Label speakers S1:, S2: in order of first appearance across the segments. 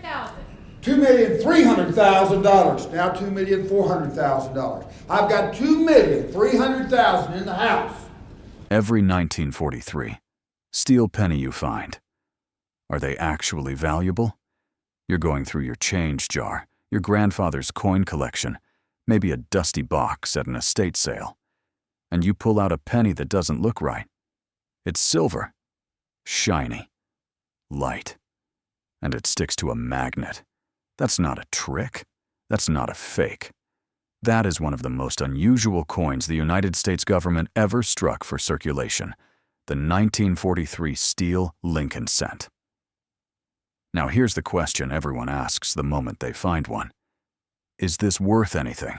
S1: $200,000.
S2: $2,300,000. Now $2,400,000. I've got $2,300,000 in the house.
S3: Every 1943 steel penny you find, are they actually valuable? You're going through your change jar, your grandfather's coin collection, maybe a dusty box at an estate sale, and you pull out a penny that doesn't look right. It's silver, shiny, light, and it sticks to a magnet. That's not a trick. That's not a fake. That is one of the most unusual coins the United States government ever struck for circulation, the 1943 steel Lincoln cent. Now here's the question everyone asks the moment they find one. Is this worth anything?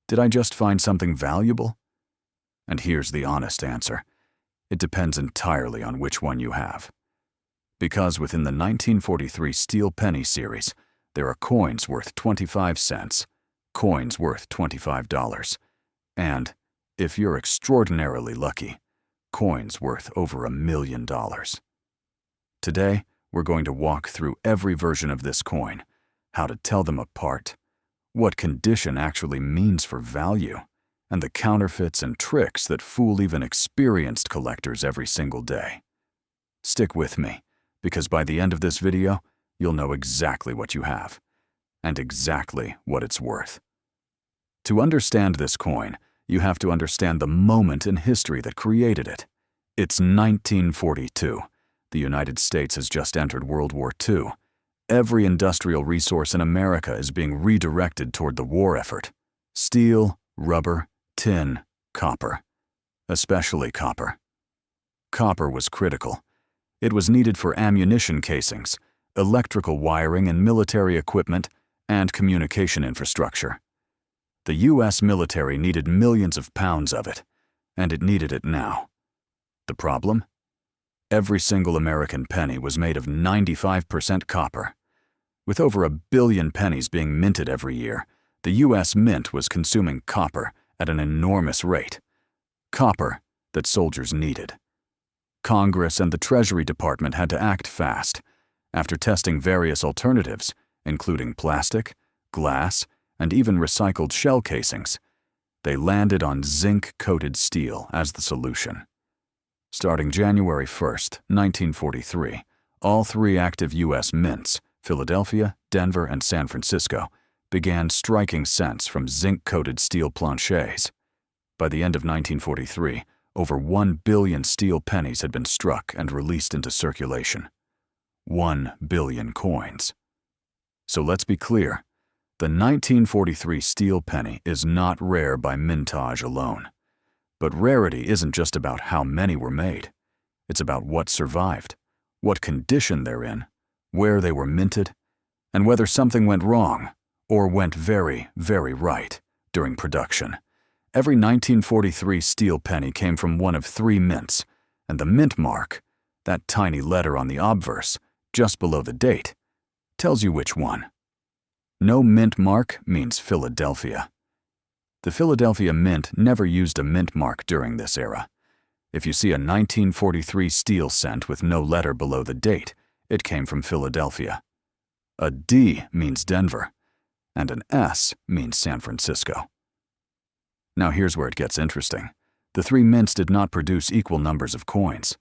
S3: Did I just find something valuable? And here's the honest answer. It depends entirely on which one you have. Because within the 1943 steel penny series, there are coins worth 25 cents, coins worth $25, and, if you're extraordinarily lucky, coins worth over $1 million. Today, we're going to walk through every version of this coin, how to tell them apart, what condition actually means for value, and the counterfeits and tricks that fool even experienced collectors every single day. Stick with me, because by the end of this video, you'll know exactly what you have, and exactly what it's worth. To understand this coin, you have to understand the moment in history that created it. It's 1942. The United States has just entered World War II. Every industrial resource in America is being redirected toward the war effort. Steel, rubber, tin, copper. Especially copper. Copper was critical. It was needed for ammunition casings, electrical wiring and military equipment, and communication infrastructure. The U.S. military needed millions of pounds of it, and it needed it now. The problem? Every single American penny was made of 95% copper. With over 1 billion pennies being minted every year, the U.S. Mint was consuming copper at an enormous rate. Copper that soldiers needed. Congress and the Treasury Department had to act fast. After testing various alternatives, including plastic, glass, and even recycled shell casings, they landed on zinc-coated steel as the solution. Starting January 1st, 1943, all 3 active U.S. mints, Philadelphia, Denver, and San Francisco, began striking cents from zinc-coated steel planchets. By the end of 1943, over 1 billion steel pennies had been struck and released into circulation. 1 billion coins. So let's be clear. The 1943 steel penny is not rare by mintage alone. But rarity isn't just about how many were made. It's about what survived, what condition they're in, where they were minted, and whether something went wrong or went very, very right during production. Every 1943 steel penny came from one of 3 mints, and the mint mark, that tiny letter on the obverse, just below the date, tells you which one. No mint mark means Philadelphia. The Philadelphia Mint never used a mint mark during this era. If you see a 1943 steel cent with no letter below the date, it came from Philadelphia. A D means Denver, and an S means San Francisco. Now here's where it gets interesting. The 3 mints did not produce equal numbers of coins.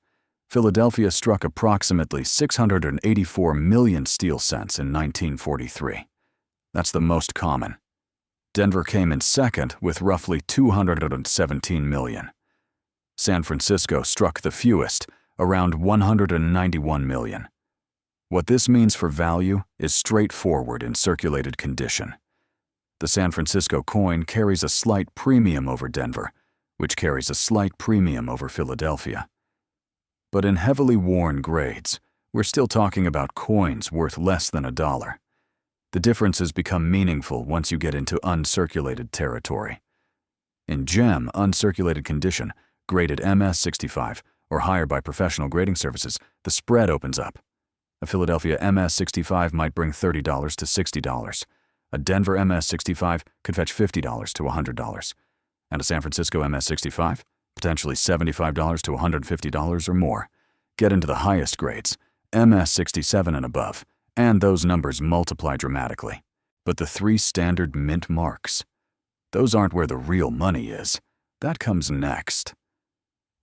S3: Philadelphia struck approximately 684 million steel cents in 1943. That's the most common. Denver came in second with roughly 217 million. San Francisco struck the fewest, around 191 million. What this means for value is straightforward in circulated condition. The San Francisco coin carries a slight premium over Denver, which carries a slight premium over Philadelphia. But in heavily worn grades, we're still talking about coins worth less than $1. The differences become meaningful once you get into uncirculated territory. In gem uncirculated condition, graded MS65 or higher by professional grading services, the spread opens up. A Philadelphia MS65 might bring $30 to $60. A Denver MS65 could fetch $50 to $100. And a San Francisco MS65, potentially $75 to $150 or more. Get into the highest grades, MS67 and above, and those numbers multiply dramatically. But the 3 standard mint marks, those aren't where the real money is. That comes next.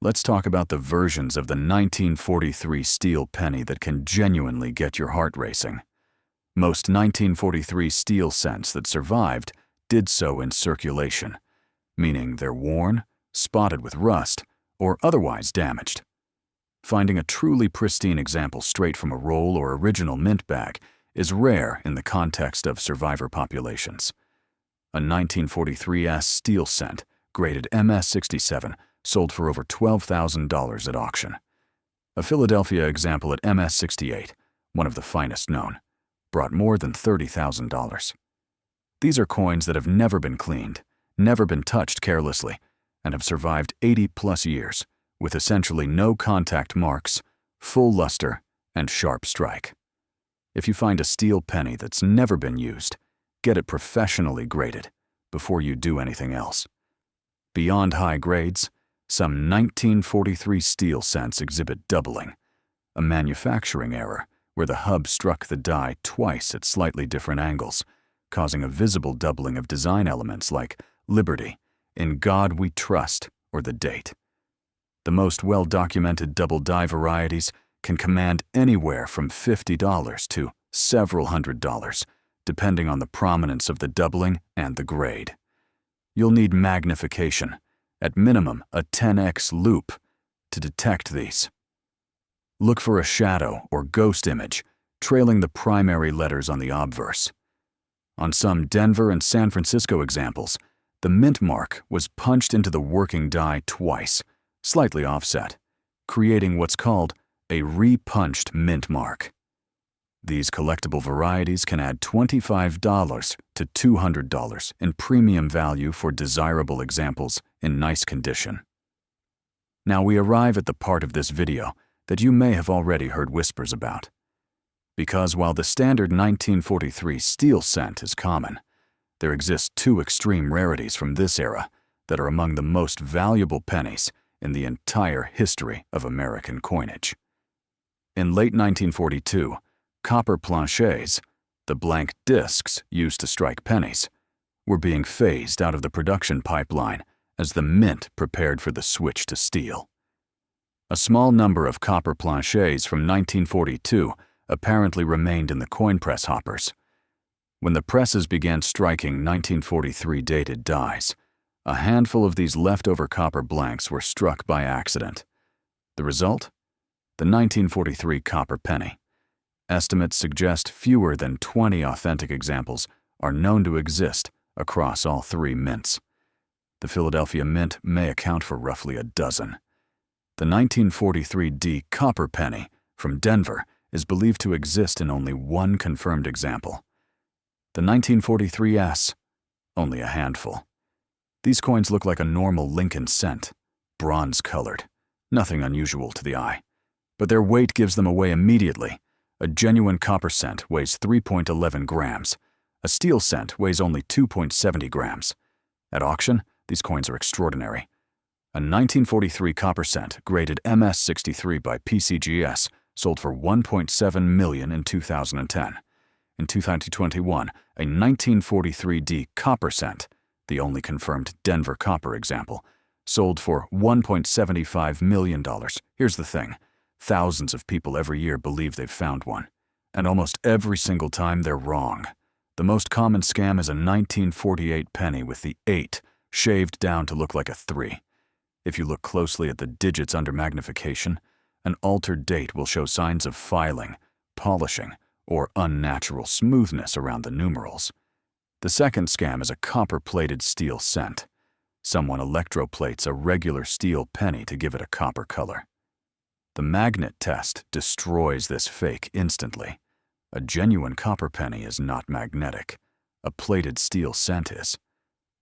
S3: Let's talk about the versions of the 1943 steel penny that can genuinely get your heart racing. Most 1943 steel cents that survived did so in circulation, meaning they're worn, spotted with rust, or otherwise damaged. Finding a truly pristine example straight from a roll or original mint bag is rare in the context of survivor populations. A 1943 steel cent, graded MS-67, sold for over $12,000 at auction. A Philadelphia example at MS-68, one of the finest known, brought more than $30,000. These are coins that have never been cleaned, never been touched carelessly, and have survived 80+ years, with essentially no contact marks, full luster, and sharp strike. If you find a steel penny that's never been used, get it professionally graded before you do anything else. Beyond high grades, some 1943 steel cents exhibit doubling, a manufacturing error where the hub struck the die twice at slightly different angles, causing a visible doubling of design elements like Liberty, In God We Trust, or the date. The most well-documented double die varieties can command anywhere from $50 to several $100s, depending on the prominence of the doubling and the grade. You'll need magnification, at minimum a 10x loupe, to detect these. Look for a shadow or ghost image trailing the primary letters on the obverse. On some Denver and San Francisco examples, the mint mark was punched into the working die twice, slightly offset, creating what's called a repunched mint mark. These collectible varieties can add $25 to $200 in premium value for desirable examples in nice condition. Now we arrive at the part of this video that you may have already heard whispers about. Because while the standard 1943 steel cent is common, there exist 2 extreme rarities from this era that are among the most valuable pennies in the entire history of American coinage. In late 1942, copper planchets, the blank discs used to strike pennies, were being phased out of the production pipeline as the mint prepared for the switch to steel. A small number of copper planchets from 1942 apparently remained in the coin press hoppers. When the presses began striking 1943 dated dies, a handful of these leftover copper blanks were struck by accident. The result? The 1943 copper penny. Estimates suggest fewer than 20 authentic examples are known to exist across all 3 mints. The Philadelphia Mint may account for roughly a dozen. The 1943D copper penny from Denver is believed to exist in only 1 confirmed example. The 1943S, only a handful. These coins look like a normal Lincoln cent, bronze-colored, nothing unusual to the eye. But their weight gives them away immediately. A genuine copper cent weighs 3.11 grams. A steel cent weighs only 2.70 grams. At auction, these coins are extraordinary. A 1943 copper cent, graded MS-63 by PCGS, sold for $1.7 million in 2010. In 2021, a 1943D copper cent, the only confirmed Denver copper example, sold for $1.75 million. Here's the thing. Thousands of people every year believe they've found one. And almost every single time they're wrong. The most common scam is a 1948 penny with the 8 shaved down to look like a 3. If you look closely at the digits under magnification, an altered date will show signs of filing, polishing, or unnatural smoothness around the numerals. The second scam is a copper-plated steel cent. Someone electroplates a regular steel penny to give it a copper color. The magnet test destroys this fake instantly. A genuine copper penny is not magnetic. A plated steel cent is.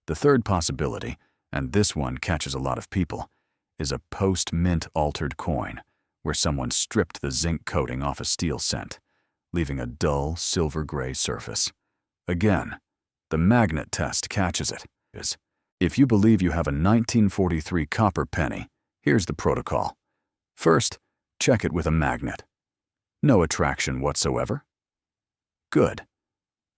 S3: The third possibility, and this one catches a lot of people, is a post-mint altered coin, where someone stripped the zinc coating off a steel cent, leaving a dull silver-gray surface. Again, the magnet test catches it. If you believe you have a 1943 copper penny, here's the protocol. First, check it with a magnet. No attraction whatsoever? Good.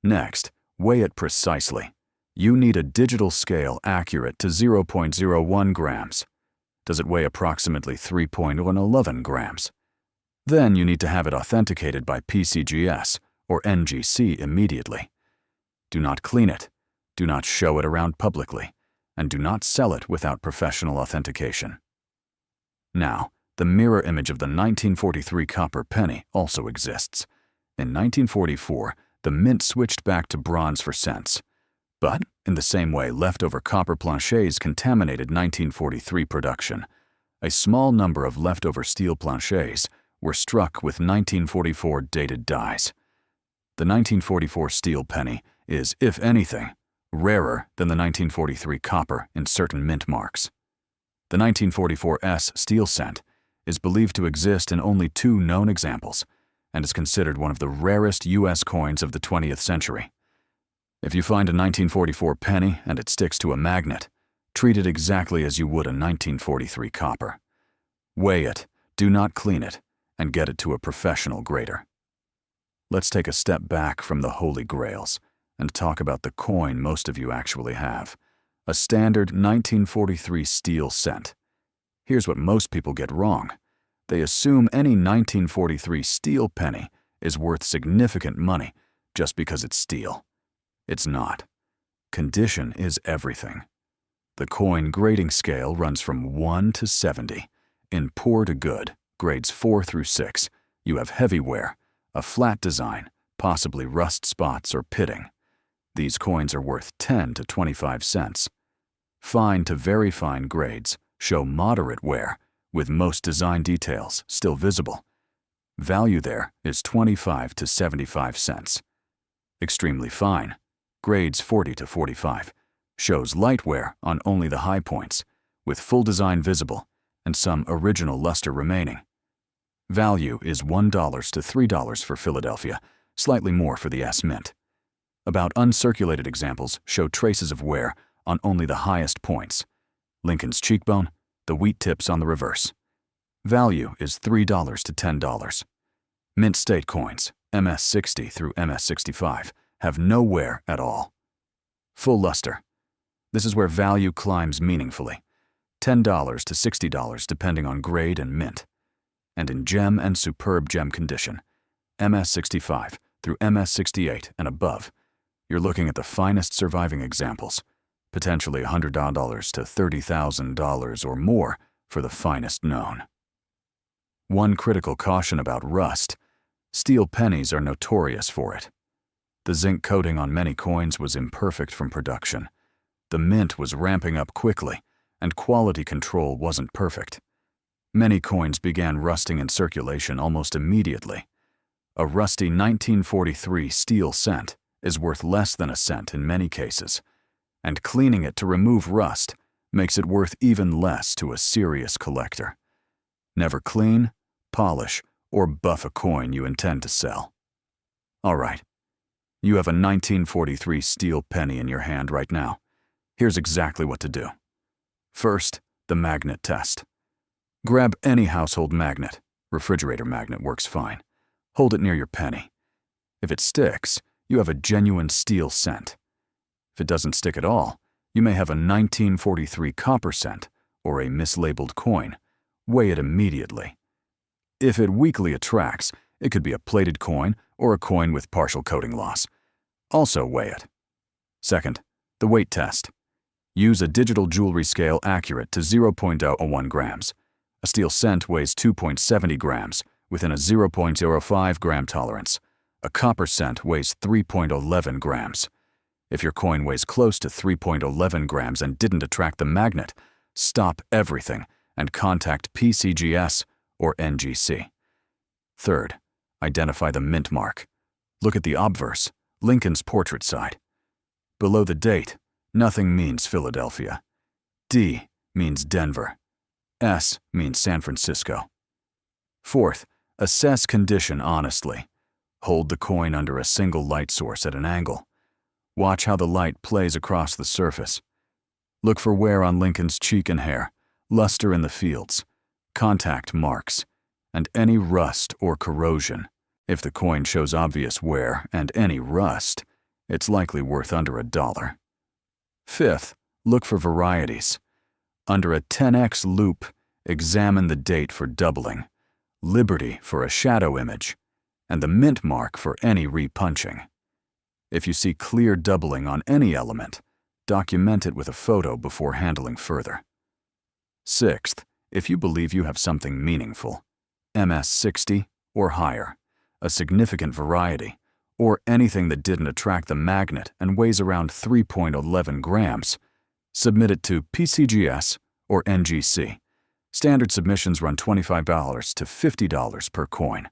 S3: Next, weigh it precisely. You need a digital scale accurate to 0.01 grams. Does it weigh approximately 3.11 grams? Then you need to have it authenticated by PCGS or NGC immediately. Do not clean it, do not show it around publicly, and do not sell it without professional authentication. Now, the mirror image of the 1943 copper penny also exists. In 1944, the mint switched back to bronze for cents. But, in the same way leftover copper planchets contaminated 1943 production, a small number of leftover steel planchets were struck with 1944 dated dies. The 1944 steel penny is, if anything, rarer than the 1943 copper in certain mint marks. The 1944 S steel cent is believed to exist in only 2 known examples and is considered one of the rarest U.S. coins of the 20th century. If you find a 1944 penny and it sticks to a magnet, treat it exactly as you would a 1943 copper. Weigh it, do not clean it, and get it to a professional grader. Let's take a step back from the holy grails and talk about the coin most of you actually have, a standard 1943 steel cent. Here's what most people get wrong. They assume any 1943 steel penny is worth significant money just because it's steel. It's not. Condition is everything. The coin grading scale runs from 1 to 70. In poor to good, grades 4 through 6, you have heavy wear, a flat design, possibly rust spots or pitting. These coins are worth 10 to 25 cents. Fine to very fine grades show moderate wear, with most design details still visible. Value there is 25 to 75 cents. Extremely fine, grades 40 to 45, shows light wear on only the high points, with full design visible and some original luster remaining. Value is $1 to $3 for Philadelphia, slightly more for the S Mint. About uncirculated examples show traces of wear on only the highest points. Lincoln's cheekbone, the wheat tips on the reverse. Value is $3 to $10. Mint state coins, MS-60 through MS-65, have no wear at all. Full luster. This is where value climbs meaningfully. $10 to $60 depending on grade and mint. And in gem and superb gem condition, MS-65 through MS-68 and above, you're looking at the finest surviving examples, potentially $100 to $30,000 or more for the finest known. One critical caution about rust: steel pennies are notorious for it. The zinc coating on many coins was imperfect from production. The mint was ramping up quickly, and quality control wasn't perfect. Many coins began rusting in circulation almost immediately. A rusty 1943 steel cent is worth less than a cent in many cases, and cleaning it to remove rust makes it worth even less to a serious collector. Never clean, polish, or buff a coin you intend to sell. All right, you have a 1943 steel penny in your hand right now. Here's exactly what to do. First, the magnet test. Grab any household magnet. Refrigerator magnet works fine. Hold it near your penny. If it sticks, you have a genuine steel cent. If it doesn't stick at all, you may have a 1943 copper cent or a mislabeled coin. Weigh it immediately. If it weakly attracts, it could be a plated coin or a coin with partial coating loss. Also weigh it. Second, the weight test. Use a digital jewelry scale accurate to 0.01 grams. A steel cent weighs 2.70 grams within a 0.05 gram tolerance. A copper cent weighs 3.11 grams. If your coin weighs close to 3.11 grams and didn't attract the magnet, stop everything and contact PCGS or NGC. Third, identify the mint mark. Look at the obverse, Lincoln's portrait side. Below the date, nothing means Philadelphia. D means Denver. S means San Francisco. Fourth, assess condition honestly. Hold the coin under a single light source at an angle. Watch how the light plays across the surface. Look for wear on Lincoln's cheek and hair, luster in the fields, contact marks, and any rust or corrosion. If the coin shows obvious wear and any rust, it's likely worth under $1. Fifth, look for varieties. Under a 10x loop, examine the date for doubling, Liberty for a shadow image, and the mint mark for any repunching. If you see clear doubling on any element, document it with a photo before handling further. Sixth, if you believe you have something meaningful, MS60 or higher, a significant variety, or anything that didn't attract the magnet and weighs around 3.11 grams, submit it to PCGS or NGC. Standard submissions run $25 to $50 per coin.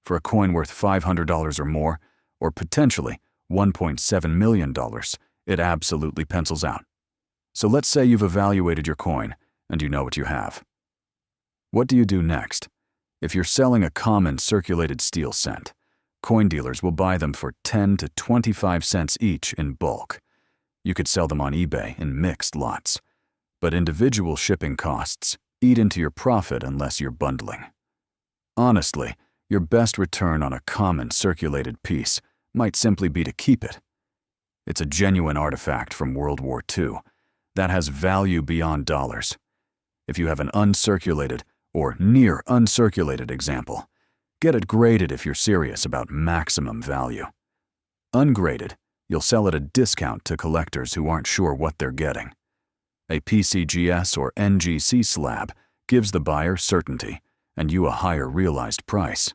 S3: For a coin worth $500 or more, or potentially $1.7 million, it absolutely pencils out. So let's say you've evaluated your coin and you know what you have. What do you do next? If you're selling a common circulated steel cent, coin dealers will buy them for 10 to 25 cents each in bulk. You could sell them on eBay in mixed lots, but individual shipping costs eat into your profit unless you're bundling. Honestly, your best return on a common circulated piece might simply be to keep it. It's a genuine artifact from World War II that has value beyond dollars. If you have an uncirculated or near uncirculated example, get it graded if you're serious about maximum value. Ungraded, you'll sell at a discount to collectors who aren't sure what they're getting. A PCGS or NGC slab gives the buyer certainty and you a higher realized price.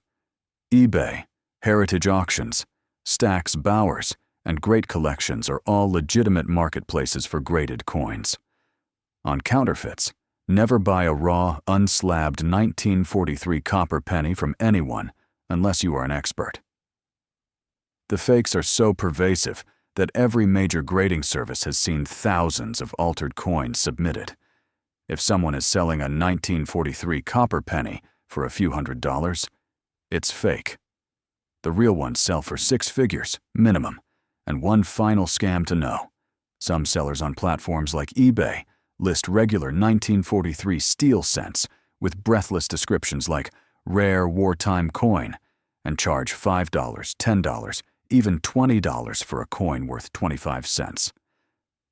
S3: eBay, Heritage Auctions, Stax Bowers, and Great Collections are all legitimate marketplaces for graded coins. On counterfeits, never buy a raw, unslabbed 1943 copper penny from anyone unless you are an expert. The fakes are so pervasive that every major grading service has seen thousands of altered coins submitted. If someone is selling a 1943 copper penny for a few $100s, it's fake. The real ones sell for 6 figures, minimum. And one final scam to know. Some sellers on platforms like eBay list regular 1943 steel cents with breathless descriptions like rare wartime coin and charge $5, $10, even $20 for a coin worth 25 cents.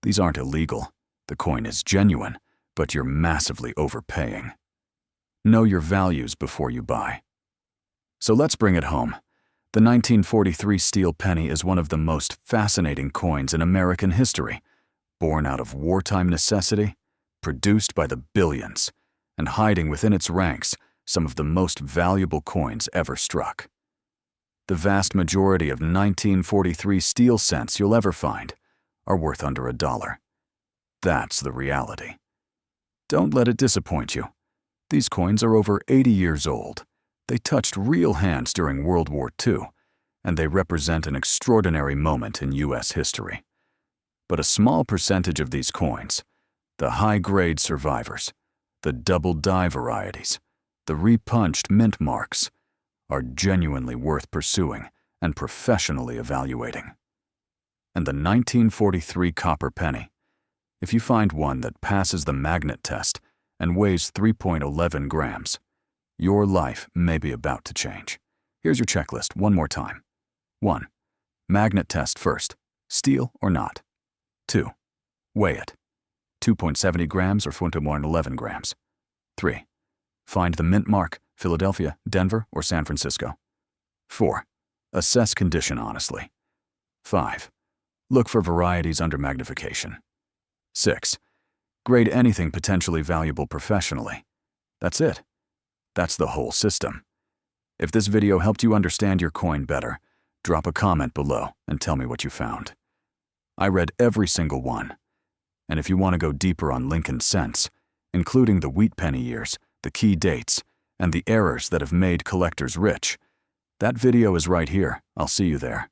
S3: These aren't illegal. The coin is genuine, but you're massively overpaying. Know your values before you buy. So let's bring it home. The 1943 steel penny is one of the most fascinating coins in American history, born out of wartime necessity, produced by the billions, and hiding within its ranks some of the most valuable coins ever struck. The vast majority of 1943 steel cents you'll ever find are worth under $1. That's the reality. Don't let it disappoint you. These coins are over 80 years old. They touched real hands during World War II, and they represent an extraordinary moment in U.S. history. But a small percentage of these coins, the high-grade survivors, the double-die varieties, the repunched mint marks, are genuinely worth pursuing and professionally evaluating. And the 1943 copper penny, if you find one that passes the magnet test and weighs 3.11 grams, your life may be about to change. Here's your checklist one more time. 1. Magnet test first, steel or not. 2. Weigh it, 2.70 grams or 4.11 grams. 3. Find the mint mark, Philadelphia, Denver, or San Francisco. 4. Assess condition honestly. 5. Look for varieties under magnification. 6. Grade anything potentially valuable professionally. That's it. That's the whole system. If this video helped you understand your coin better, drop a comment below and tell me what you found. I read every single one. And if you want to go deeper on Lincoln cents, including the wheat penny years, the key dates, and the errors that have made collectors rich, that video is right here. I'll see you there.